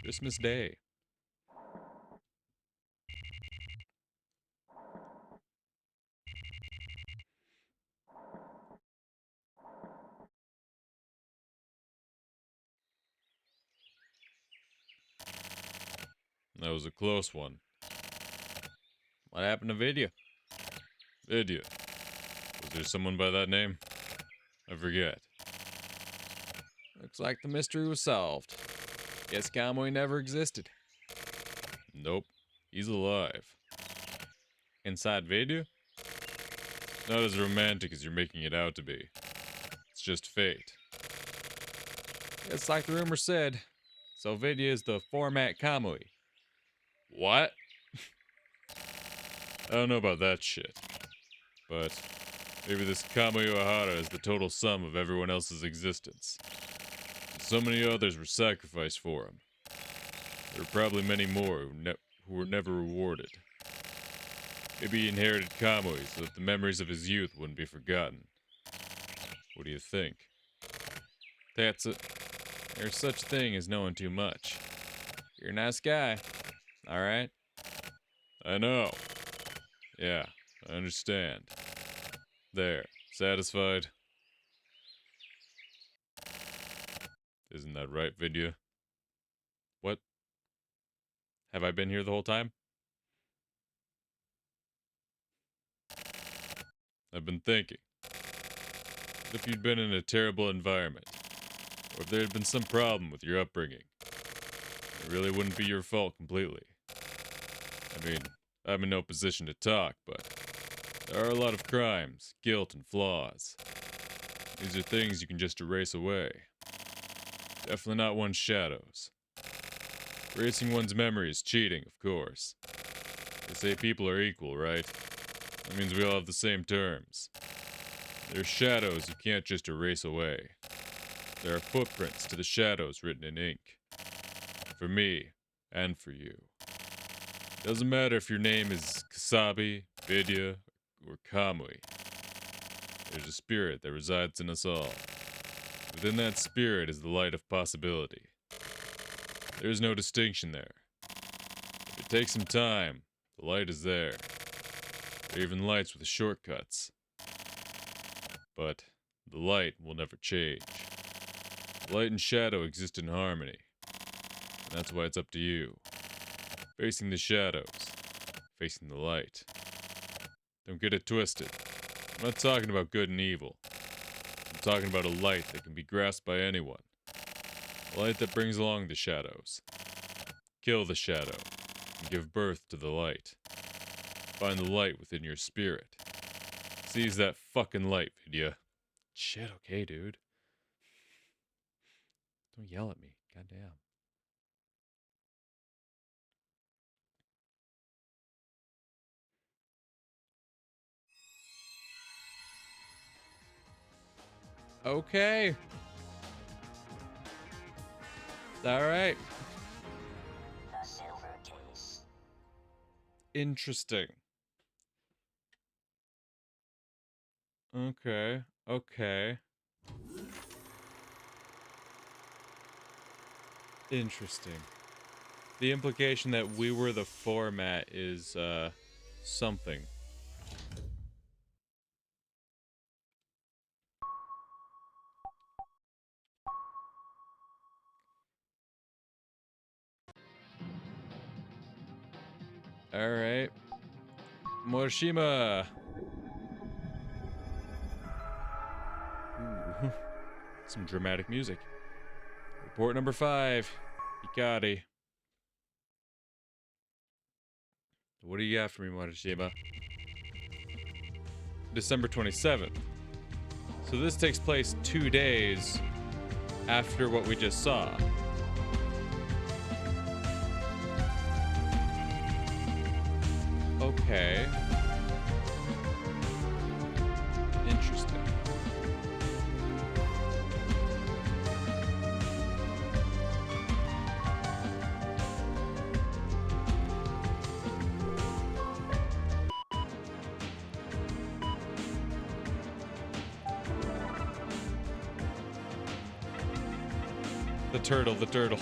Christmas Day. That was a close one. What happened to Vidya? Vidya. Was there someone by that name? I forget. Looks like the mystery was solved. Guess Kamui never existed. Nope. He's alive. Inside Vidya? Not as romantic as you're making it out to be. It's just fate. It's like the rumor said. So Vidya is the format Kamui. What? I don't know about that shit. But maybe this Kamui Ohara is the total sum of everyone else's existence. And so many others were sacrificed for him. There were probably many more who were never rewarded. Maybe he inherited Kamui so that the memories of his youth wouldn't be forgotten. What do you think? That's it. There's such a thing as knowing too much. You're a nice guy. Alright? I know. Yeah, I understand. There. Satisfied? Isn't that right, Vidya? What? Have I been here the whole time? I've been thinking. What if you'd been in a terrible environment? Or if there had been some problem with your upbringing? It really wouldn't be your fault completely. I mean, I'm in no position to talk, but there are a lot of crimes, guilt, and flaws. These are things you can just erase away. Definitely not one's shadows. Erasing one's memory is cheating, of course. They say people are equal, right? That means we all have the same terms. There are shadows you can't just erase away. There are footprints to the shadows written in ink. For me, and for you. Doesn't matter if your name is Kusabi, Vidya, or Kamui. There's a spirit that resides in us all. Within that spirit is the light of possibility. There's no distinction there. If it takes some time, the light is there. There are even lights with shortcuts. But the light will never change. Light and shadow exist in harmony. And that's why it's up to you. Facing the shadows. Facing the light. Don't get it twisted. I'm not talking about good and evil. I'm talking about a light that can be grasped by anyone. A light that brings along the shadows. Kill the shadow. And give birth to the light. Find the light within your spirit. Seize that fucking light, Vidya. Shit, okay, dude. Don't yell at me. Goddamn. Okay. Alright. Interesting. Okay. Okay. Interesting. The implication that we were the format is, something. Alright. Morishima! Ooh. Some dramatic music. Report number 5. Hikari. What do you got for me, Morishima? December 27th. So this takes place 2 days after what we just saw. Okay. Interesting. The turtle, the turtle.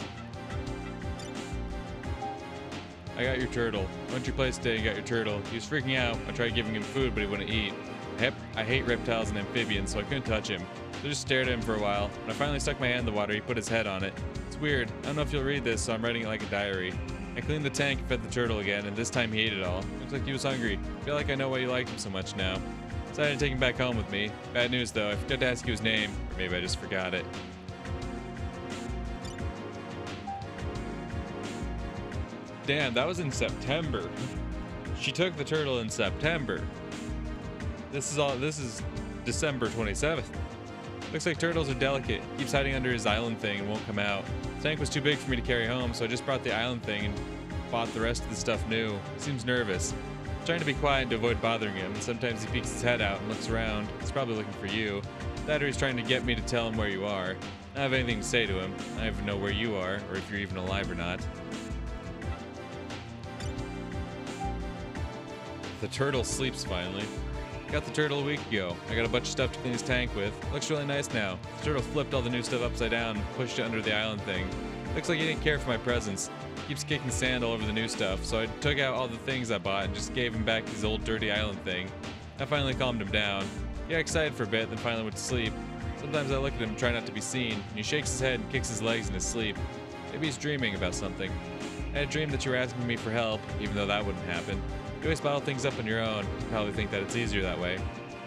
I got your turtle. Went to your place today and got your turtle. He was freaking out. I tried giving him food, but he wouldn't eat. I hate reptiles and amphibians, so I couldn't touch him. So I just stared at him for a while. When I finally stuck my hand in the water, he put his head on it. It's weird. I don't know if you'll read this, so I'm writing it like a diary. I cleaned the tank and fed the turtle again, and this time he ate it all. Looks like he was hungry. I feel like I know why you liked him so much now. Decided to take him back home with me. Bad news though, I forgot to ask you his name. Or maybe I just forgot it. Damn, that was in September. She took the turtle in September. This is December 27th. Looks like turtles are delicate. Keeps hiding under his island thing and won't come out. The tank was too big for me to carry home, so I just brought the island thing and bought the rest of the stuff new. He seems nervous. I'm trying to be quiet to avoid bothering him, and sometimes he peeks his head out and looks around. He's probably looking for you. That or he's trying to get me to tell him where you are. I don't have anything to say to him. I don't even know where you are, or if you're even alive or not. The turtle sleeps finally. Got the turtle a week ago. I got a bunch of stuff to clean his tank with. Looks really nice now. The turtle flipped all the new stuff upside down and pushed it under the island thing. Looks like he didn't care for my presence. Keeps kicking sand all over the new stuff, so I took out all the things I bought and just gave him back his old dirty island thing. I finally calmed him down. He got excited for a bit, then finally went to sleep. Sometimes I look at him and try not to be seen, and he shakes his head and kicks his legs in his sleep. Maybe he's dreaming about something. I had a dream that you were asking me for help, even though that wouldn't happen. You always bottle things up on your own. You probably think that it's easier that way.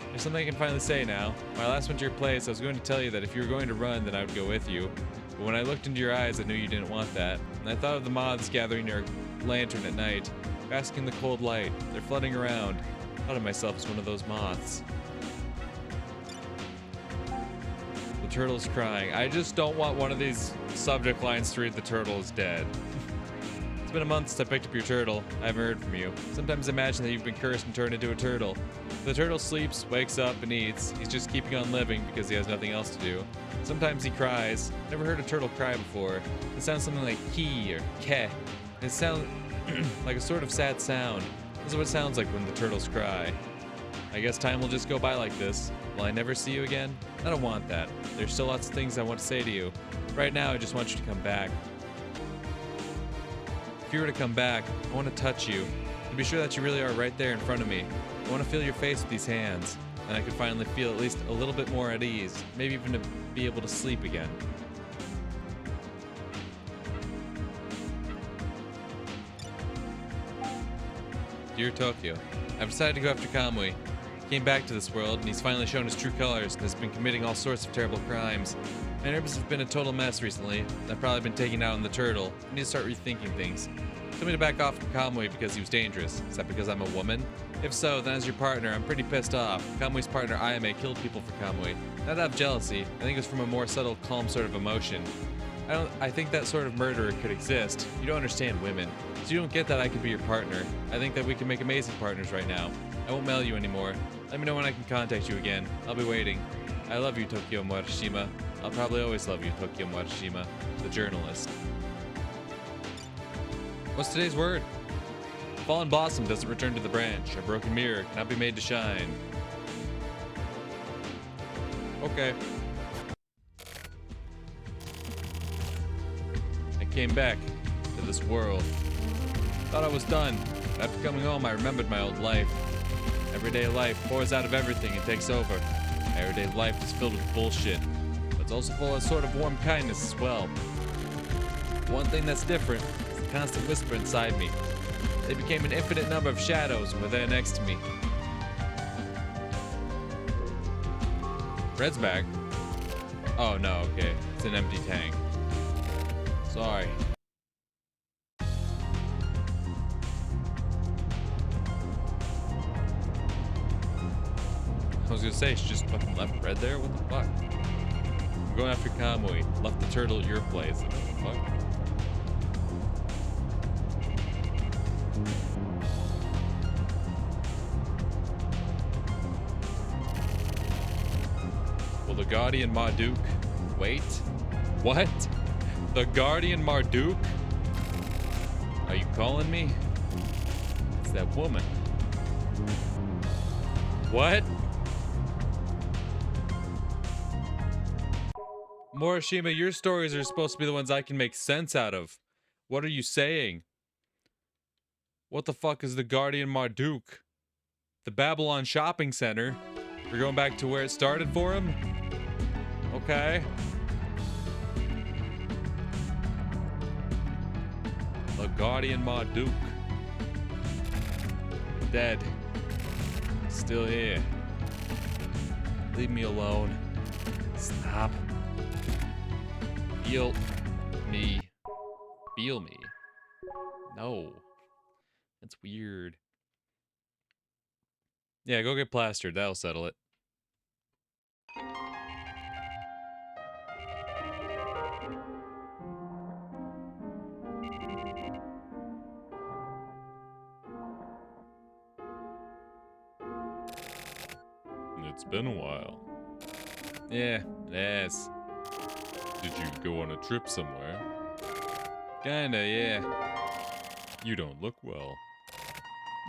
There's something I can finally say now. When I last went to your place, I was going to tell you that if you were going to run, then I would go with you. But when I looked into your eyes, I knew you didn't want that. And I thought of the moths gathering near a lantern at night, basking in the cold light. They're flooding around. I thought of myself as one of those moths. The turtle's crying. I just don't want one of these subject lines to read the turtle is dead. It's been a month since I picked up your turtle. I haven't heard from you. Sometimes I imagine that you've been cursed and turned into a turtle. The turtle sleeps, wakes up, and eats. He's just keeping on living because he has nothing else to do. Sometimes he cries. Never heard a turtle cry before. It sounds something like ki or ke. It sounds like a sort of sad sound. This is what it sounds like when the turtles cry. I guess time will just go by like this. Will I never see you again? I don't want that. There's still lots of things I want to say to you. Right now, I just want you to come back. If you were to come back, I want to touch you and be sure that you really are right there in front of me. I want to feel your face with these hands, and I could finally feel at least a little bit more at ease, maybe even to be able to sleep again. Dear Tokyo, I've decided to go after Kamui. He came back to this world, and he's finally shown his true colors and has been committing all sorts of terrible crimes. My nerves have been a total mess recently. I've probably been taking out on the turtle. I need to start rethinking things. Told me to back off from Kamui because he was dangerous. Is that because I'm a woman? If so, then as your partner, I'm pretty pissed off. Kamui's partner Ayame killed people for Kamui. Not out of jealousy. I think it was from a more subtle, calm sort of emotion. I think that sort of murderer could exist. You don't understand women. So you don't get that I could be your partner. I think that we can make amazing partners right now. I won't mail you anymore. Let me know when I can contact you again. I'll be waiting. I love you, Tokyo Morishima. I'll probably always love you, Tokyo Morishima, the journalist. What's today's word? A fallen blossom doesn't return to the branch. A broken mirror cannot be made to shine. Okay. I came back to this world. Thought I was done. After coming home, I remembered my old life. Everyday life pours out of everything and takes over. Everyday life is filled with bullshit, but it's also full of sort of warm kindness as well. One thing that's different is the constant whisper inside me. They became an infinite number of shadows and were there next to me. Red's back. Oh no, okay. It's an empty tank. Sorry. I was gonna say, she just fucking left Red there? What the fuck? I'm going after Kamui. Left the turtle at your place. What the fuck? Will the Guardian Marduk wait? What? The Guardian Marduk? Are you calling me? It's that woman. What? Morishima, your stories are supposed to be the ones I can make sense out of. What are you saying? What the fuck is the Guardian Marduk? The Babylon Shopping Center? We're going back to where it started for him? Okay. The Guardian Marduk. Dead. Still here. Leave me alone. Stop. Feel me. Feel me. No. That's weird. Yeah, go get plastered. That'll settle it. It's been a while. Yeah, it has. Did you go on a trip somewhere? Kinda, yeah. You don't look well.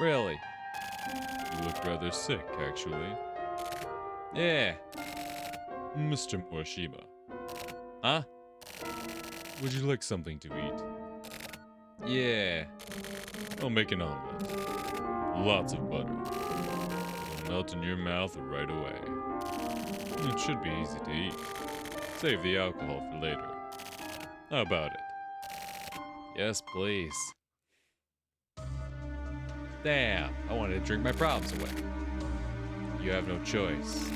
Really? You look rather sick, actually. Yeah. Mr. Morishima. Huh? Would you like something to eat? Yeah. I'll make an omelet. Lots of butter. It'll melt in your mouth right away. It should be easy to eat. Save the alcohol for later. How about it? Yes, please. Damn, I wanted to drink my problems away. You have no choice.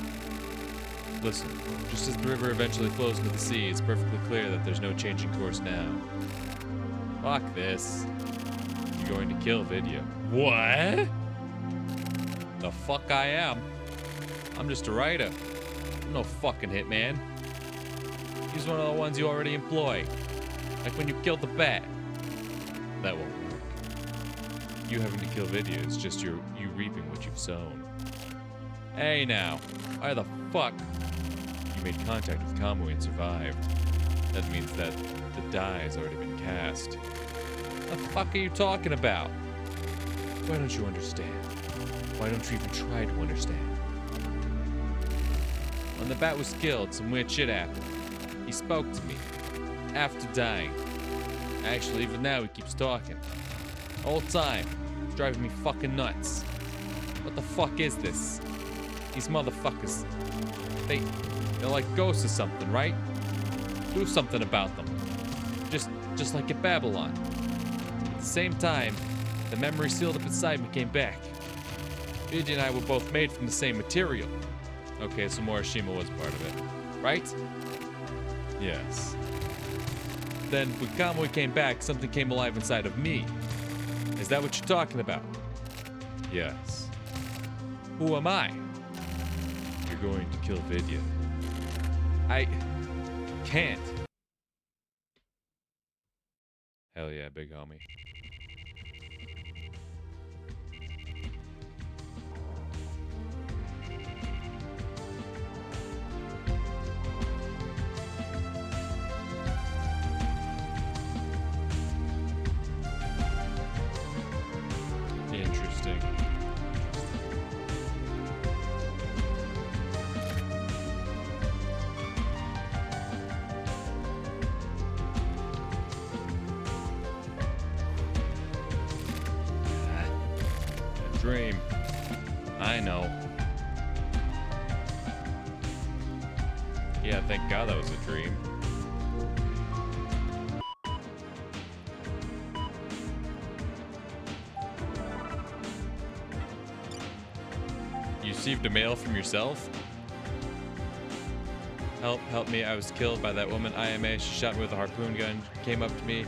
Listen, just as the river eventually flows into the sea, it's perfectly clear that there's no changing course now. Fuck this. You're going to kill Vidya. What? The fuck I am? I'm just a writer. I'm no fucking hitman. He's one of the ones you already employ. Like when you killed the bat. That won't work. You having to kill Vidya is just you reaping what you've sown. Hey now, why the fuck? You made contact with Kamui and survived. That means that the die has already been cast. The fuck are you talking about? Why don't you understand? Why don't you even try to understand? When the bat was killed, some weird shit happened. He spoke to me. After dying. Actually, even now he keeps talking. The whole time. It's driving me fucking nuts. What the fuck is this? These motherfuckers. They're like ghosts or something, right? Do something about them. Just like at Babylon. At the same time, the memory sealed up inside me came back. Vidya and I were both made from the same material. Okay, so Morishima was part of it, right? Yes. Then when Kamui came back, something came alive inside of me. Is that what you're talking about? Yes. Who am I? You're going to kill Vidya. I can't. Hell yeah, big homie. Interesting. A dream. I know. Yeah, thank God that was a dream. You received a mail from yourself? Help me, I was killed by that woman, IMA. She shot me with a harpoon gun, came up to me,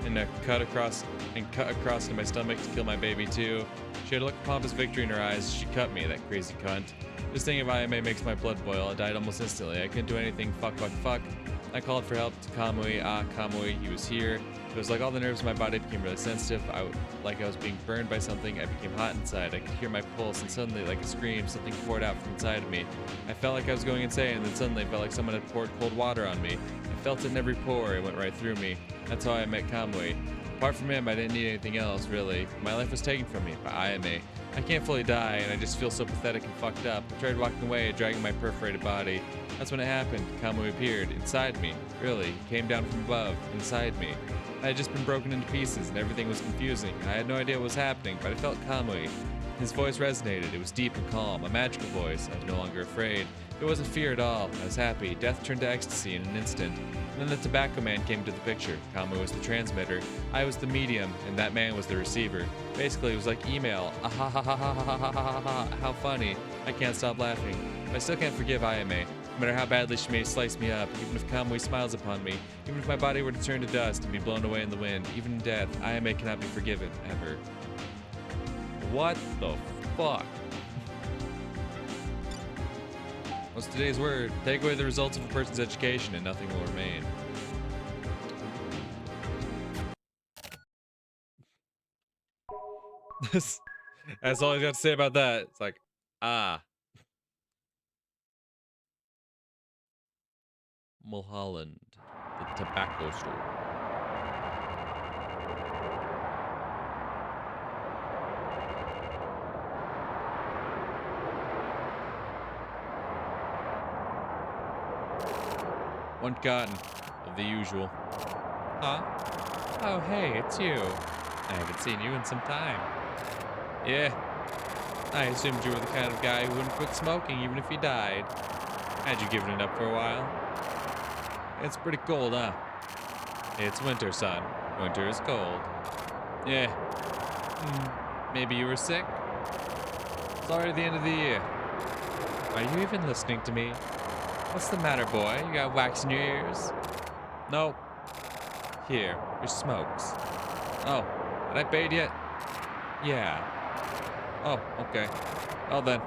and cut across into my stomach to kill my baby too. She had a look of pompous victory in her eyes. She cut me, that crazy cunt. This thing of IMA makes my blood boil. I died almost instantly. I couldn't do anything. Fuck. I called for help to Kamui. Kamui, he was here. It was like all the nerves in my body became really sensitive. Like I was being burned by something. I became hot inside. I could hear my pulse, and suddenly, like a scream, something poured out from inside of me. I felt like I was going insane, and then suddenly I felt like someone had poured cold water on me. I felt it in every pore. It went right through me. That's how I met Kamui. Apart from him, I didn't need anything else, really. My life was taken from me by IMA. I can't fully die, and I just feel so pathetic and fucked up. I tried walking away, dragging my perforated body. That's when it happened. Kamui appeared inside me. Really, he came down from above, inside me. I had just been broken into pieces and everything was confusing. I had no idea what was happening, but I felt Kamui. His voice resonated. It was deep and calm, a magical voice. I was no longer afraid. It wasn't fear at all. I was happy. Death turned to ecstasy in an instant. And then the tobacco man came into the picture. Kamui was the transmitter. I was the medium, and that man was the receiver. Basically, it was like email. Ah ha ha ha ha ha ha ha ha ha. How funny. I can't stop laughing. I still can't forgive Ayame. No matter how badly she may slice me up, even if Kamui smiles upon me, even if my body were to turn to dust and be blown away in the wind, even in death, Ayame cannot be forgiven, ever. What the fuck? What's today's word? Take away the results of a person's education and nothing will remain. That's all I got to say about that. It's like, ah. Mulholland, the tobacco store. One cotton of the usual. Huh? Oh, hey, it's you. I haven't seen you in some time. Yeah. I assumed you were the kind of guy who wouldn't quit smoking even if he died. Had you given it up for a while? It's pretty cold, huh? It's winter, son. Winter is cold. Yeah. Maybe you were sick? It's already the end of the year. Are you even listening to me? What's the matter, boy? You got wax in your ears? Nope. Here, your smokes. Oh, had I paid yet? Yeah. Oh, okay. Well then.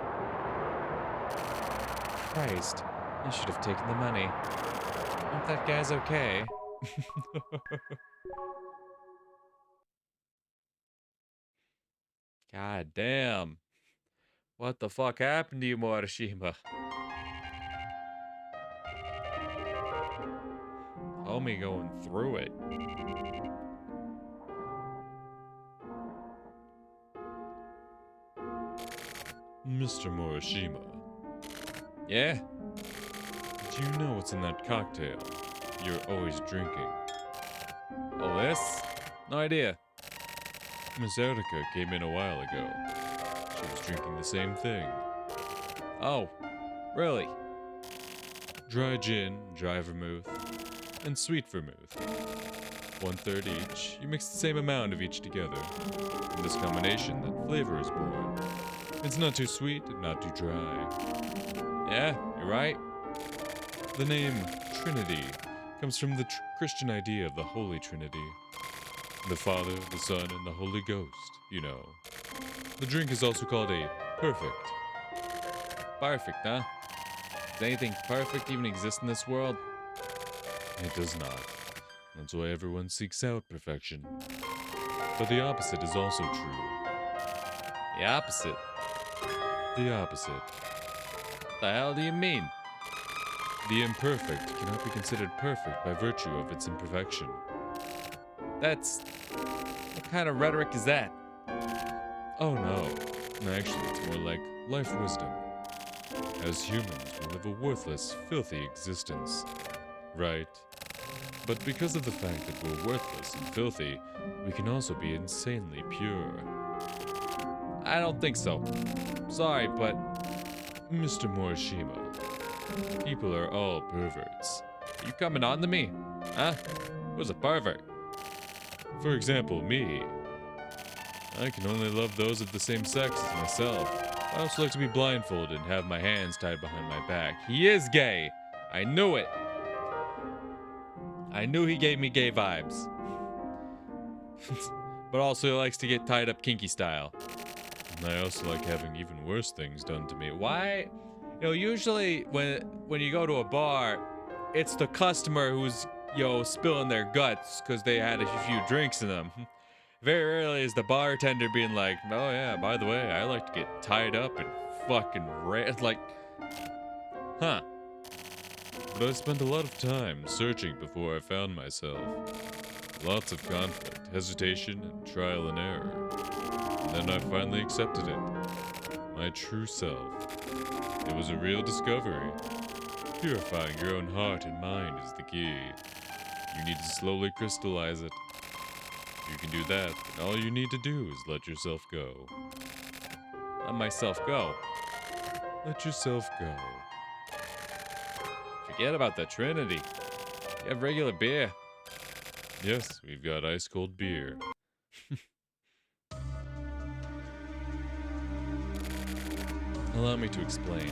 Christ, I should have taken the money. Hope that guy's okay. God damn. What the fuck happened to you, Morishima? Homie going through it. Mr. Morishima, Yeah? do you know what's in that cocktail you're always drinking? Oh, this? No idea. Miss Erica came in a while ago. She was drinking the same thing. Oh, really? Dry gin, dry vermouth, and sweet vermouth. 1/3 each. You mix the same amount of each together. In this combination, that flavor is born. It's not too sweet and not too dry. Yeah, you're right. The name Trinity comes from the Christian idea of the Holy Trinity. The Father, the Son, and the Holy Ghost, you know. The drink is also called a perfect. Perfect, huh? Does anything perfect even exist in this world? It does not. That's why everyone seeks out perfection. But the opposite is also true. The opposite. The opposite. What the hell do you mean? The imperfect cannot be considered perfect by virtue of its imperfection. That's... What kind of rhetoric is that? Oh no. Actually, it's more like life wisdom. As humans, we live a worthless, filthy existence. Right? But because of the fact that we're worthless and filthy, we can also be insanely pure. I don't think so. Sorry, but... Mr. Morishima, people are all perverts. You coming on to me? Huh? Who's a pervert? For example, me. I can only love those of the same sex as myself. I also like to be blindfolded and have my hands tied behind my back. He is gay. I knew it. I knew he gave me gay vibes. But also he likes to get tied up kinky style. And I also like having even worse things done to me. Why? You know, usually when you go to a bar, it's the customer who's, spilling their guts because they had a few drinks in them. Very rarely is the bartender being like, oh yeah, by the way, I like to get tied up and fucking like, huh. But I spent a lot of time searching before I found myself. Lots of conflict, hesitation, and trial and error. And then I finally accepted it. My true self. It was a real discovery. Purifying your own heart and mind is the key. You need to slowly crystallize it, If you can do that, then all you need to do is let yourself go. Let myself go. Let yourself go. Forget about the Trinity. You have regular beer. Yes, we've got ice cold beer. Allow me to explain.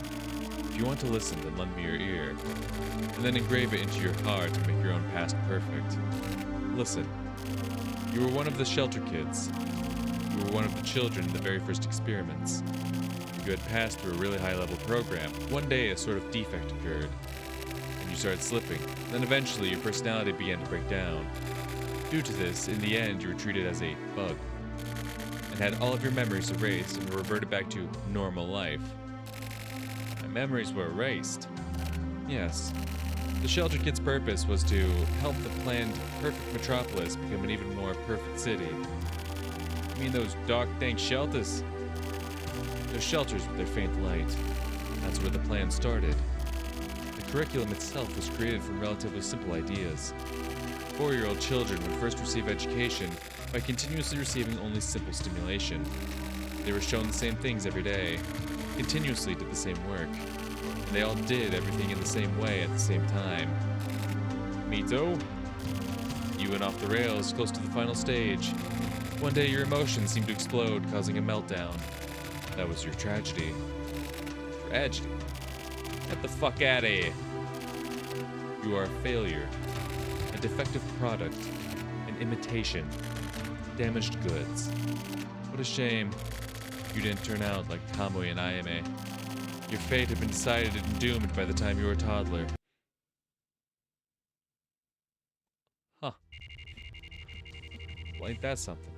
If you want to listen, then lend me your ear, and then engrave it into your heart to make your own past perfect. Listen. You were one of the shelter kids. You were one of the children in the very first experiments. You had passed through a really high-level program. One day, a sort of defect occurred, and you started slipping. Then eventually, your personality began to break down. Due to this, in the end, you were treated as a bug, and had all of your memories erased and reverted back to normal life. My memories were erased. Yes. The shelter kid's purpose was to help the planned perfect metropolis become an even more perfect city. I mean those dark, dank shelters? They're shelters with their faint light. That's where the plan started. The curriculum itself was created from relatively simple ideas. 4-year-old children would first receive education by continuously receiving only simple stimulation. They were shown the same things every day, continuously did the same work, and they all did everything in the same way at the same time. Me too. You went off the rails close to the final stage. One day your emotions seemed to explode, causing a meltdown. That was your tragedy. Tragedy? Get the fuck out of here. You are a failure. A defective product. An imitation. Damaged goods. What a shame. You didn't turn out like Kamui and Ayame. Your fate had been decided and doomed by the time you were a toddler. Huh. Well, ain't that something?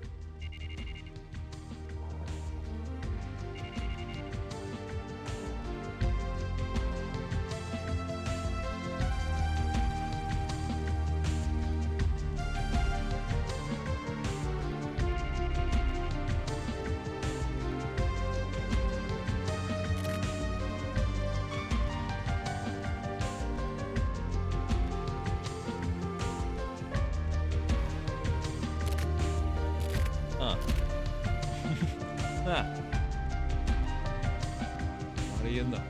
Huh. What do you know?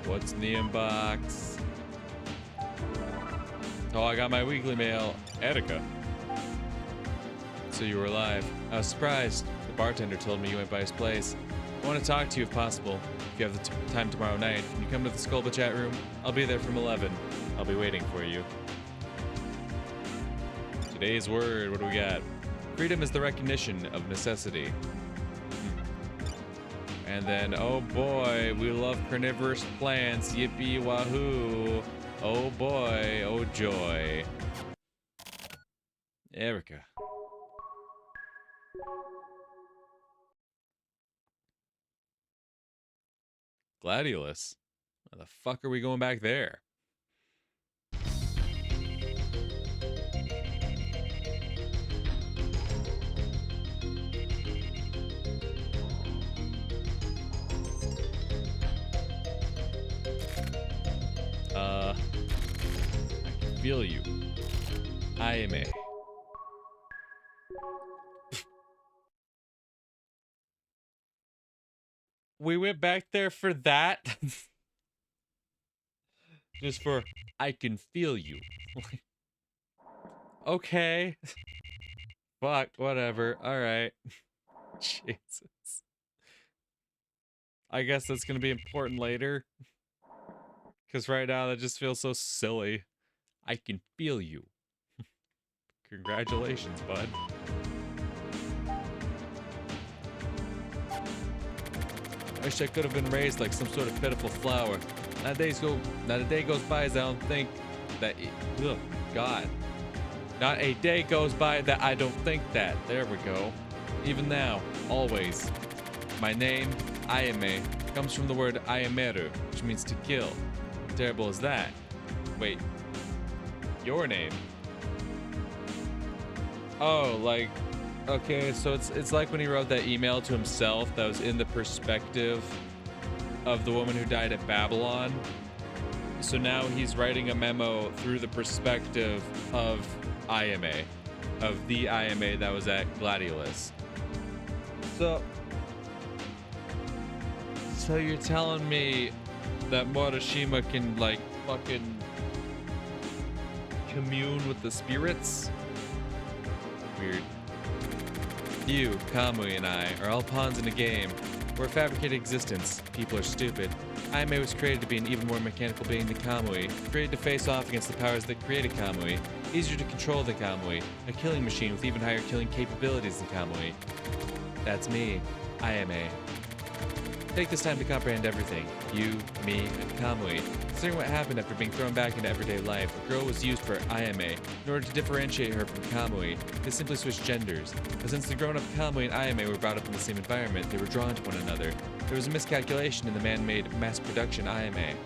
What's in the inbox? Oh, I got my weekly mail. Attica. So you were alive. I was surprised. The bartender told me you went by his place. I want to talk to you if possible. If you have the time tomorrow night, can you come to the Sculba chat room? I'll be there from 11. I'll be waiting for you. Today's word, what do we got? Freedom is the recognition of necessity. And then, oh boy, we love carnivorous plants. Yippee wahoo. Oh boy, oh joy. Erica. Gladiolus? Why the fuck are we going back there? I can feel you. Ayame. We went back there for that? Just for, I can feel you. Okay. Fuck, whatever. Alright. Jesus. I guess that's gonna be important later. Because right now that just feels so silly. I can feel you. Congratulations, bud. I wish I could have been raised like some sort of pitiful flower. Not a day goes by as I don't think that. Ugh, God. Not a day goes by that I don't think that. There we go. Even now, always. My name, Ayame, comes from the word ayameru, which means to kill. How terrible is that? Wait. Your name? Oh, like, okay, so it's like when he wrote that email to himself that was in the perspective of the woman who died at Babylon. so now he's writing a memo through the perspective of IMA, of the IMA that was at Gladiolus. So you're telling me that Morishima can, like, fucking commune with the spirits? Weird. You, Kamui, and I are all pawns in a game. We're a fabricated existence. People are stupid. Aime was created to be an even more mechanical being than Kamui, created to face off against the powers that created Kamui. Easier to control than Kamui, a killing machine with even higher killing capabilities than Kamui. That's me, Aime. Take this time to comprehend everything. You, me, and Kamui. Considering what happened after being thrown back into everyday life, a girl was used for Ayame in order to differentiate her from Kamui. They simply switched genders. But since the grown-up Kamui and Ayame were brought up in the same environment, they were drawn to one another. There was a miscalculation in the man-made mass-production Ayame.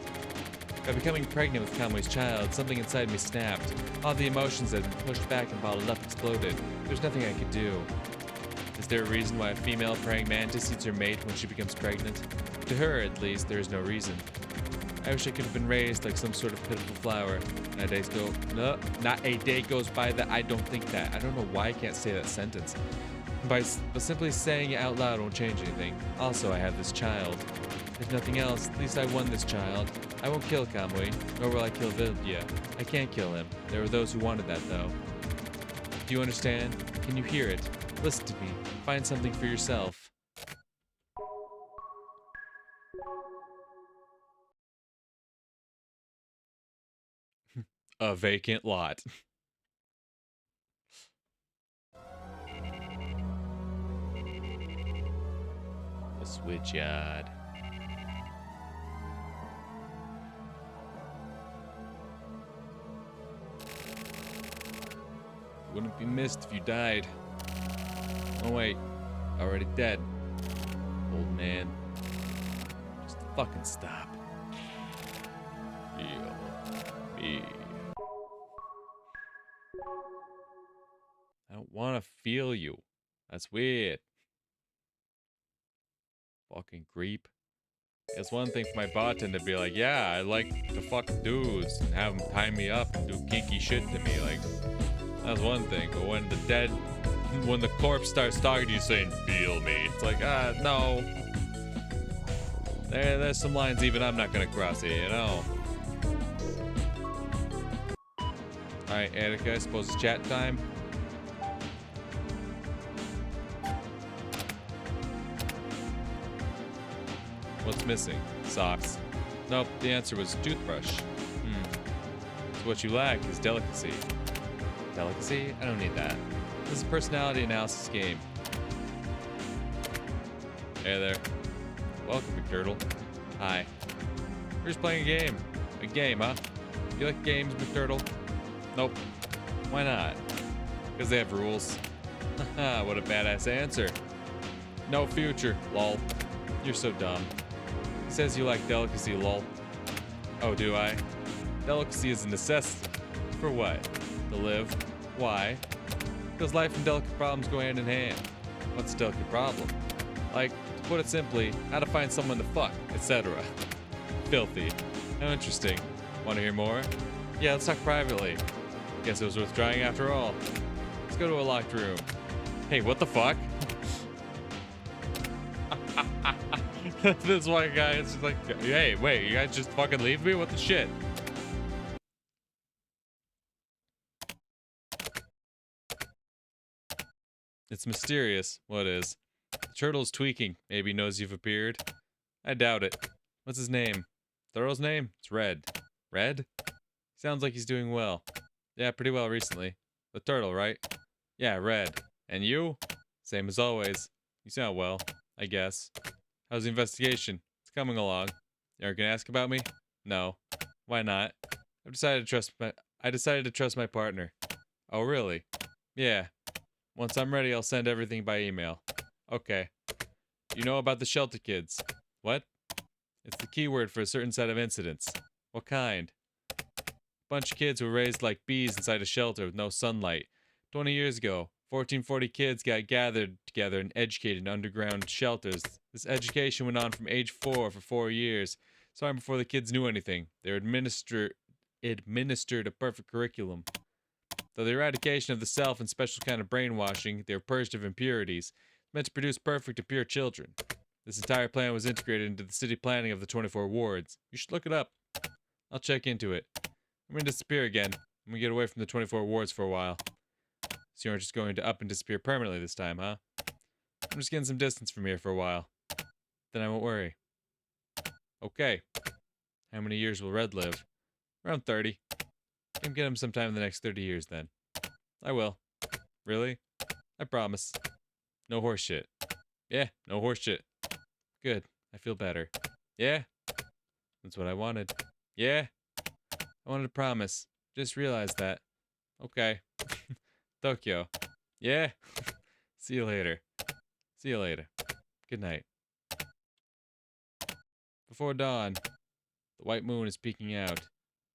By becoming pregnant with Kamui's child, something inside me snapped. All the emotions that had been pushed back and bottled up exploded. There was nothing I could do. Is there a reason why a female praying mantis eats her mate when she becomes pregnant? To her, at least, there is no reason. I wish I could have been raised like some sort of pitiful flower. Not a day goes by that I don't think that. I don't know why I can't say that sentence. But simply saying it out loud won't change anything. Also, I have this child. If nothing else, at least I won this child. I won't kill Kamui, nor will I kill Vidya. I can't kill him. There were those who wanted that, though. Do you understand? Can you hear it? Listen to me. Find something for yourself. A vacant lot. A switch yard. Wouldn't be missed if you died. Oh wait, already dead. Old man. Just fucking stop. Feel me. I don't want to feel you. That's weird. Fucking creep. It's one thing for my bartender to be like, yeah, I like to fuck dudes and have them tie me up and do kinky shit to me. Like, that's one thing. But when the corpse starts talking to you saying, feel me, it's like, no. There's some lines even I'm not gonna cross here, you know? Alright, Attica, I suppose it's chat time. What's missing? Socks. Nope, the answer was toothbrush. So what you lack is delicacy. Delicacy? I don't need that. This is a personality analysis game. Hey there. Welcome, McTurtle. Hi. We're just playing a game. A game, huh? You like games, McTurtle? Nope. Why not? Because they have rules. Haha, what a badass answer. No future, lol. You're so dumb. He says you like delicacy, lol. Oh, do I? Delicacy is a necessity. For what? To live. Why? Because life and delicate problems go hand in hand. What's a delicate problem? Like, to put it simply, how to find someone to fuck, etc. Filthy. How interesting. Want to hear more? Yeah, let's talk privately. Guess it was worth trying after all. Let's go to a locked room. Hey, what the fuck? This one guy is just like, hey, wait, you guys just fucking leave me? What the shit? It's mysterious. What is? The turtle's tweaking. Maybe he knows you've appeared. I doubt it. What's his name? Turtle's name? It's Red. Red? Sounds like he's doing well. Yeah, pretty well recently. The turtle, right? Yeah, Red. And you? Same as always. You sound well, I guess. How's the investigation? It's coming along. You aren't gonna ask about me? No. Why not? I decided to trust my partner. Oh, really? Yeah. Once I'm ready, I'll send everything by email. Okay. You know about the shelter kids? What? It's the keyword for a certain set of incidents. What kind? Bunch of kids were raised like bees inside a shelter with no sunlight. 20 years ago, 1440 kids got gathered together and educated in underground shelters. This education went on from age 4 for 4 years. Starting before the kids knew anything, they were administered a perfect curriculum. Though the eradication of the self and special kind of brainwashing, they were purged of impurities, meant to produce perfect and pure children. This entire plan was integrated into the city planning of the 24 wards. You should look it up. I'll check into it. I'm going to disappear again. I'm going to get away from the 24 wards for a while. So you aren't just going to up and disappear permanently this time, huh? I'm just getting some distance from here for a while. Then I won't worry. Okay. How many years will Red live? Around 30. Can get him sometime in the next 30 years then. I will. Really? I promise. No horse shit. Yeah, no horse shit. Good. I feel better. Yeah? That's what I wanted. Yeah? I wanted to promise. Just realized that. Okay. Tokyo. Yeah? See you later. See you later. Good night. Before dawn, the white moon is peeking out.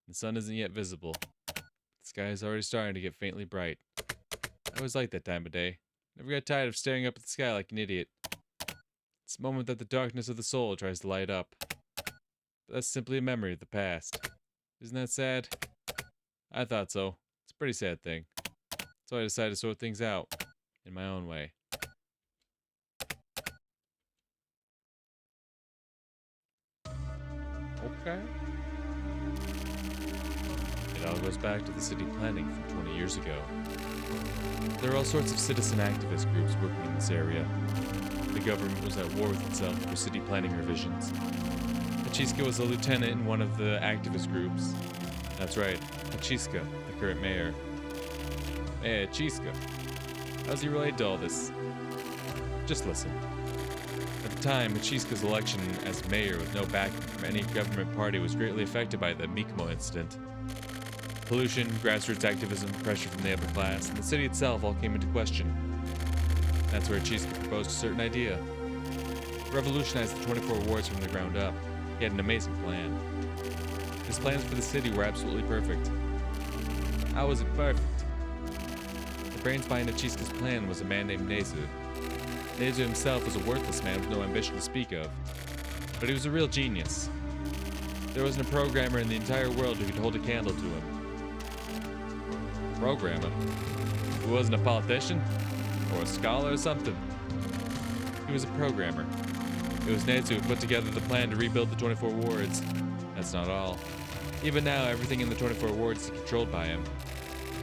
The sun isn't yet visible. The sky is already starting to get faintly bright. I always like that time of day. Never got tired of staring up at the sky like an idiot. It's the moment that the darkness of the soul tries to light up. But that's simply a memory of the past. Isn't that sad? I thought so. It's a pretty sad thing. So I decided to sort things out in my own way. Okay. It all goes back to the city planning from 20 years ago. There are all sorts of citizen activist groups working in this area. The government was at war with itself for city planning revisions. Hachiska was a lieutenant in one of the activist groups. That's right, Hachiska, the current mayor. Hey, Hachiska. How's he related to all this? Just listen. At the time, Hachiska's election as mayor with no backing from any government party was greatly affected by the Mikamo incident. Pollution, grassroots activism, pressure from the upper class, and the city itself all came into question. That's where Hachiska proposed a certain idea. Revolutionize the 24 wards from the ground up. He had an amazing plan. His plans for the city were absolutely perfect. How was it perfect? The brains behind Hachiska's plan was a man named Nezu. Nezu himself was a worthless man with no ambition to speak of. But he was a real genius. There wasn't a programmer in the entire world who could hold a candle to him. Programmer? He wasn't a politician? Or a scholar or something? He was a programmer. It was Nezu who put together the plan to rebuild the 24 wards. That's not all. Even now, everything in the 24 wards is controlled by him.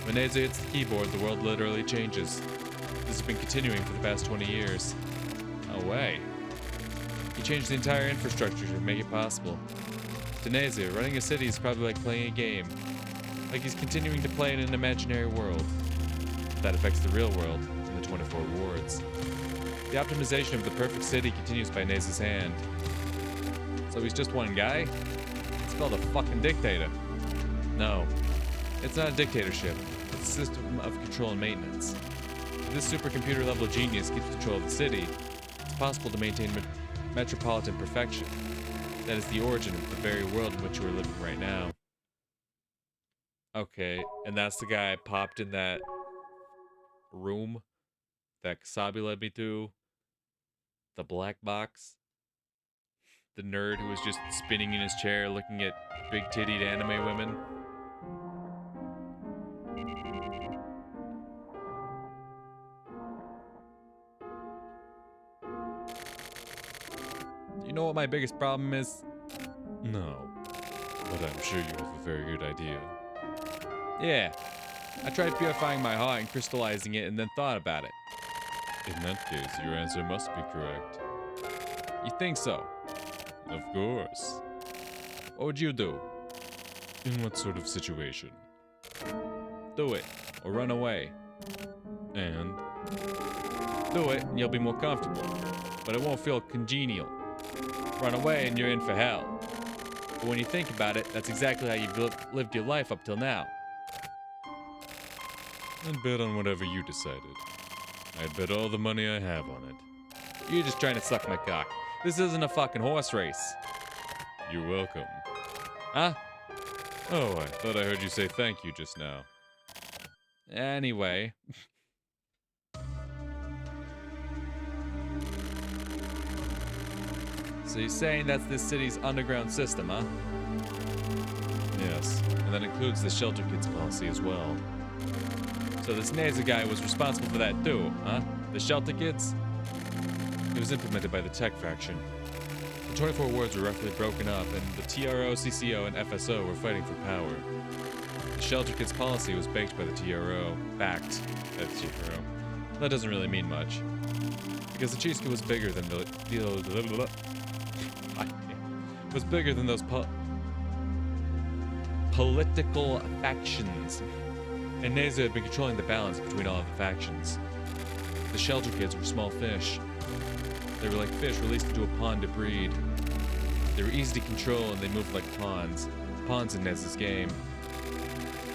When Nezu hits the keyboard, the world literally changes. This has been continuing for the past 20 years. No way. He changed the entire infrastructure to make it possible. To Nezu, running a city is probably like playing a game. Like he's continuing to play in an imaginary world. That affects the real world in the 24 wards. The optimization of the perfect city continues by Nezu's hand. So he's just one guy? It's called a fucking dictator. No, it's not a dictatorship. It's a system of control and maintenance. If this supercomputer level genius keeps control of the city, it's possible to maintain metropolitan perfection. That is the origin of the very world in which you are living right now. Okay, and that's the guy I popped in that room that Kusabi led me to. The black box. The nerd who was just spinning in his chair looking at big-tittied anime women. You know what my biggest problem is? No, but I'm sure you have a very good idea. Yeah, I tried purifying my heart and crystallizing it and then thought about it. In that case, your answer must be correct. You think so? Of course. What would you do? In what sort of situation? Do it, or run away. And? Do it, and you'll be more comfortable. But it won't feel congenial. Run away, and you're in for hell. But when you think about it, that's exactly how you've lived your life up till now. I'd bet on whatever you decided. I'd bet all the money I have on it. You're just trying to suck my cock. This isn't a fucking horse race. You're welcome. Huh? Oh, I thought I heard you say thank you just now. Anyway. So you're saying that's this city's underground system, huh? Yes, and that includes the shelter kids policy as well. So this Naza guy was responsible for that too, huh? The shelter kids? It was implemented by the tech faction. The 24 wards were roughly broken up, and the TRO, CCO, and FSO were fighting for power. The shelter kids policy was backed by the TRO. Backed by the TRO. That doesn't really mean much. Because the Chiska was bigger than was bigger than those political factions. And Naza had been controlling the balance between all of the factions. The shelter kids were small fish. They were like fish released into a pond to breed. They were easy to control and they moved like pawns. Pawns in Naza's game.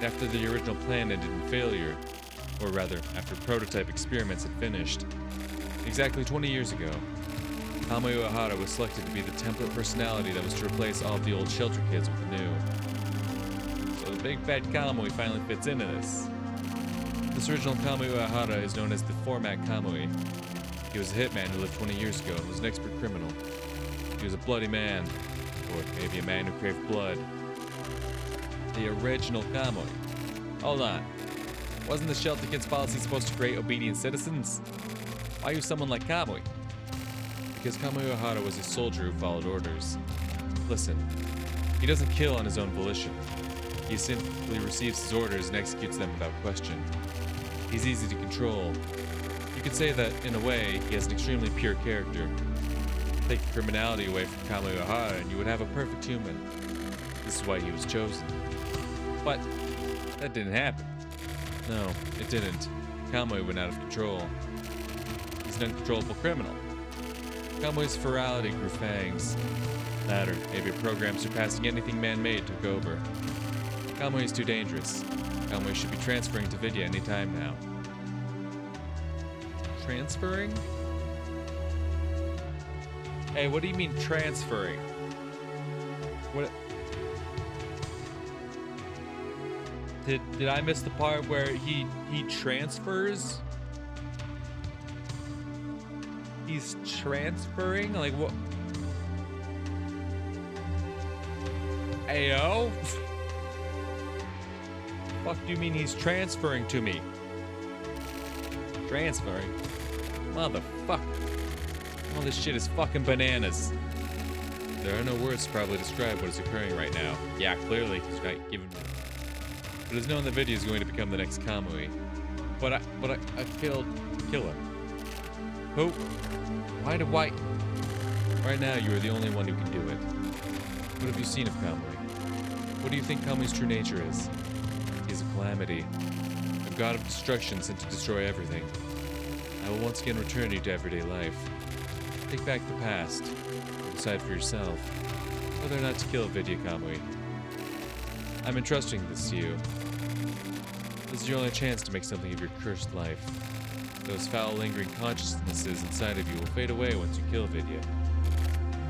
After the original plan ended in failure, or rather, after prototype experiments had finished, exactly 20 years ago, Kamui Ohara was selected to be the template personality that was to replace all of the old shelter kids with the new. So the big bad Kamui finally fits into this. This original Kamui Ohara is known as the Format Kamui. He was a hitman who lived 20 years ago and was an expert criminal. He was a bloody man, or maybe a man who craved blood. The original Kamui. Hold on. Wasn't the shelter kids policy supposed to create obedient citizens? Why use someone like Kamui? Because Kamui Ohara was a soldier who followed orders. Listen, he doesn't kill on his own volition. He simply receives his orders and executes them without question. He's easy to control. You could say that, in a way, he has an extremely pure character. Take the criminality away from Kamui Ohara and you would have a perfect human. This is why he was chosen. But that didn't happen. No, it didn't. Kamui went out of control. He's an uncontrollable criminal. Kamui's ferality grew fangs. That, or maybe a program surpassing anything man-made took over. Kamui is too dangerous. Kamui should be transferring to Vidya any time now. Transferring? Hey, what do you mean transferring? What? Did I miss the part where he transfers? He's transferring? Like what? Ayo? Fuck do you mean he's transferring to me? Transferring? Motherfucker. All this shit is fucking bananas. There are no words to probably describe what is occurring right now. Yeah, clearly, he's not giving me. But it's known that Vidya is going to become the next Kamui. But I killed him. Who? Why? Right now, you are the only one who can do it. What have you seen of Kamui? What do you think Kamui's true nature is? He is a calamity. A god of destruction sent to destroy everything. I will once again return you to everyday life. Take back the past. Decide for yourself whether or not to kill Vidya Kamui. I'm entrusting this to you. This is your only chance to make something of your cursed life. Those foul lingering consciousnesses inside of you will fade away once you kill Vidya.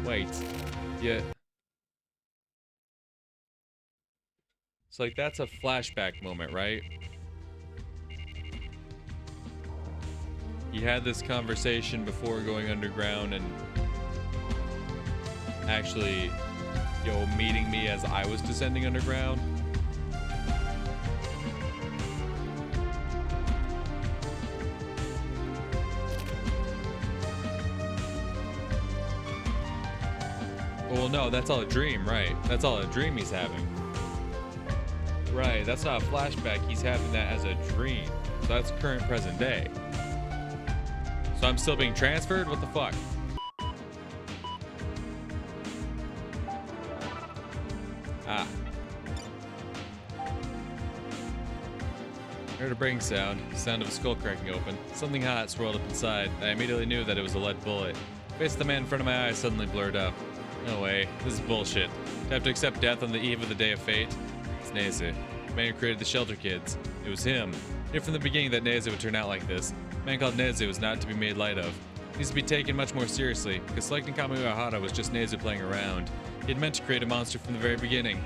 Wait. Yeah. It's like that's a flashback moment, right? He had this conversation before going underground and actually, meeting me as I was descending underground. Well, no, that's all a dream, right? That's all a dream he's having. Right, that's not a flashback. He's having that as a dream. So that's current present day. So I'm still being transferred? What the fuck? Ah. I heard a breaking sound of a skull cracking open. Something hot swirled up inside. I immediately knew that it was a lead bullet. The face of the man in front of my eyes suddenly blurred up. No way. This is bullshit. To have to accept death on the eve of the day of fate? It's Naza, the man who created the shelter kids. It was him. I knew from the beginning that Naza would turn out like this. A man called Naza was not to be made light of. He needs to be taken much more seriously, because selecting Kamui Ohara was just Naza playing around. He had meant to create a monster from the very beginning.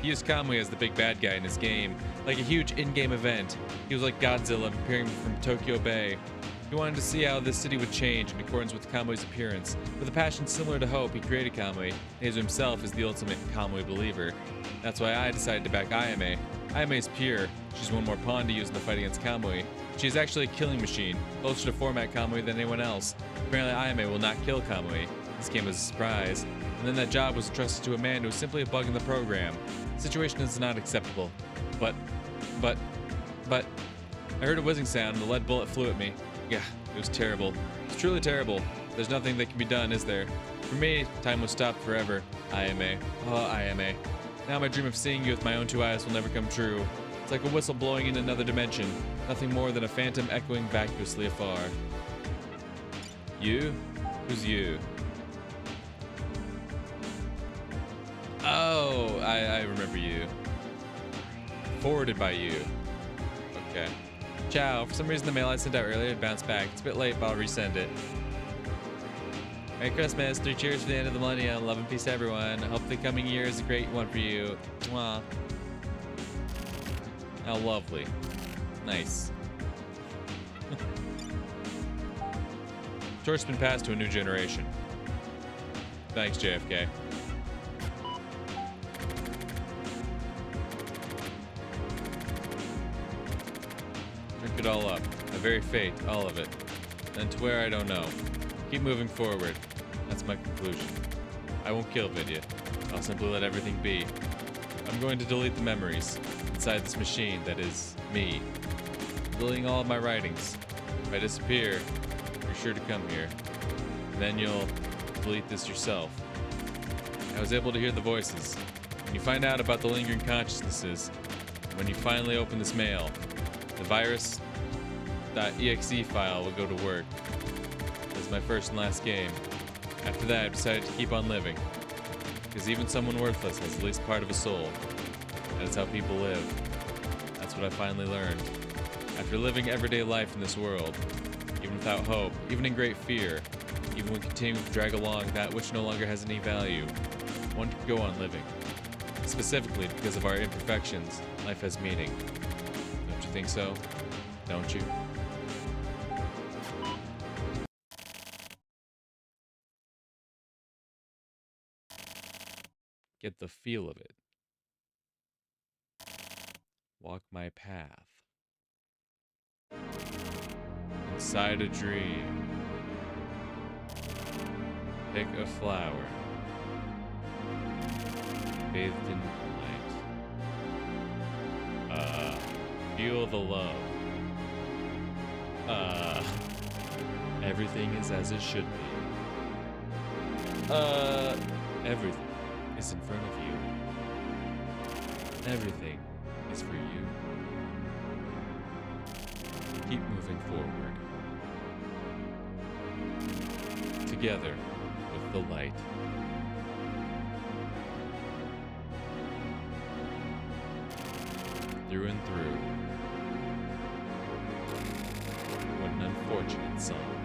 He used Kamui as the big bad guy in his game, like a huge in-game event. He was like Godzilla appearing from Tokyo Bay. He wanted to see how this city would change in accordance with Kamui's appearance. With a passion similar to Hope, he created Kamui. Heizo himself is the ultimate Kamui believer. That's why I decided to back Ayame. Ayame is pure. She's one more pawn to use in the fight against Kamui. She is actually a killing machine, closer to format Kamui than anyone else. Apparently Ayame will not kill Kamui. This came as a surprise. And then that job was entrusted to a man who was simply a bug in the program. The situation is not acceptable. But, I heard a whizzing sound and a lead bullet flew at me. Yeah, it was terrible. It's truly terrible. There's nothing that can be done, is there? For me, time was stopped forever. Ayame. Oh, Ayame. Now my dream of seeing you with my own two eyes will never come true. It's like a whistle blowing in another dimension. Nothing more than a phantom echoing vacuously afar. You? Who's you? Oh, I remember you. Forwarded by you. Okay. Ciao. For some reason the mail I sent out earlier had bounced back. It's a bit late, but I'll resend it. Merry Christmas. 3 cheers for the end of the millennium. Love and peace to everyone. I hope the coming year is a great one for you. Mwah. How lovely. Nice. Torch's been passed to a new generation. Thanks, JFK. Drink it all up. My very fate, all of it. And to where I don't know. Keep moving forward. That's my conclusion. I won't kill Vidya. I'll simply let everything be. I'm going to delete the memories inside this machine that is me. Deleting all of my writings. If I disappear, you're sure to come here. Then you'll delete this yourself. I was able to hear the voices. When you find out about the lingering consciousnesses, when you finally open this mail, the virus.exe file will go to work. This is my first and last game. After that, I've decided to keep on living. Because even someone worthless has at least part of a soul. That's how people live. That's what I finally learned. After living everyday life in this world, even without hope, even in great fear, even when continuing to drag along that which no longer has any value, one can go on living. Specifically because of our imperfections, life has meaning. Don't you think so? Don't you? Get the feel of it. Walk my path. Inside a dream. Pick a flower. Bathed in light. Feel the love. Everything is as it should be. Everything is in front of you. Everything is for you. Keep moving forward. Together with the light. Through and through. What an unfortunate song.